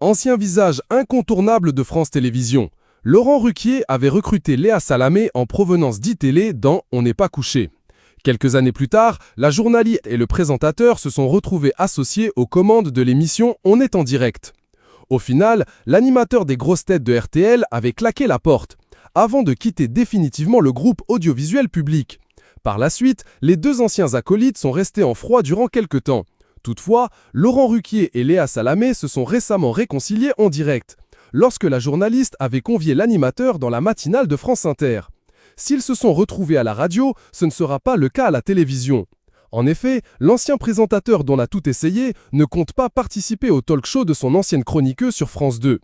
Ancien visage incontournable de France Télévisions, Laurent Ruquier avait recruté Léa Salamé en provenance d'ITélé dans On n'est pas couché. Quelques années plus tard, la journaliste et le présentateur se sont retrouvés associés aux commandes de l'émission On est en direct. Au final, l'animateur des grosses têtes de RTL avait claqué la porte, avant de quitter définitivement le groupe audiovisuel public. Par la suite, les deux anciens acolytes sont restés en froid durant quelques temps. Toutefois, Laurent Ruquier et Léa Salamé se sont récemment réconciliés en direct, lorsque la journaliste avait convié l'animateur dans la matinale de France Inter. S'ils se sont retrouvés à la radio, ce ne sera pas le cas à la télévision. En effet, l'ancien présentateur dont a tout essayé ne compte pas participer au talk-show de son ancienne chroniqueuse sur France 2.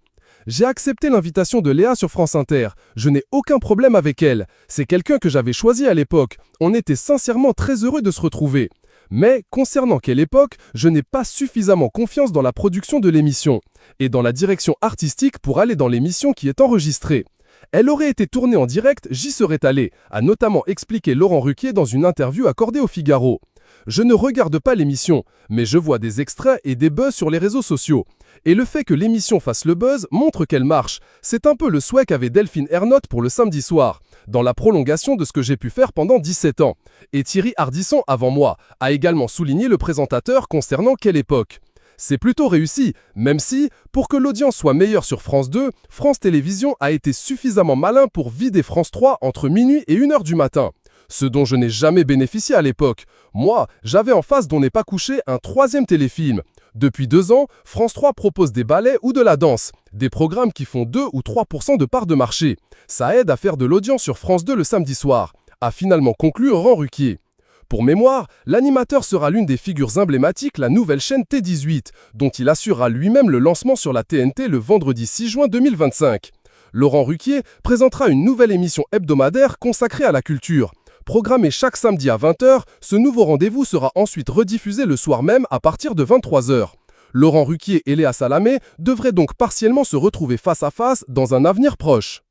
J'ai accepté l'invitation de Léa sur France Inter. Je n'ai aucun problème avec elle. C'est quelqu'un que j'avais choisi à l'époque. On était sincèrement très heureux de se retrouver. Mais, concernant quelle époque, je n'ai pas suffisamment confiance dans la production de l'émission et dans la direction artistique pour aller dans l'émission qui est enregistrée. Elle aurait été tournée en direct, j'y serais allé, a notamment expliqué Laurent Ruquier dans une interview accordée au Figaro. Je ne regarde pas l'émission, mais je vois des extraits et des buzz sur les réseaux sociaux. Et le fait que l'émission fasse le buzz montre qu'elle marche. C'est un peu le souhait qu'avait Delphine Ernotte pour le samedi soir, dans la prolongation de ce que j'ai pu faire pendant 17 ans. Et Thierry Ardisson, avant moi, a également souligné le présentateur concernant quelle époque. C'est plutôt réussi, même si, pour que l'audience soit meilleure sur France 2, France Télévisions a été suffisamment malin pour vider France 3 entre minuit et 1h du matin. Ce dont je n'ai jamais bénéficié à l'époque. Moi, j'avais en face d'On n'est pas couché un troisième téléfilm. Depuis 2 ans, France 3 propose des ballets ou de la danse, des programmes qui font 2 ou 3% de part de marché. Ça aide à faire de l'audience sur France 2 le samedi soir, a finalement conclu Laurent Ruquier. Pour mémoire, l'animateur sera l'une des figures emblématiques la nouvelle chaîne T18, dont il assurera lui-même le lancement sur la TNT le vendredi 6 juin 2025. Laurent Ruquier présentera une nouvelle émission hebdomadaire consacrée à la culture. Programmé chaque samedi à 20h, ce nouveau rendez-vous sera ensuite rediffusé le soir même à partir de 23h. Laurent Ruquier et Léa Salamé devraient donc partiellement se retrouver face à face dans un avenir proche.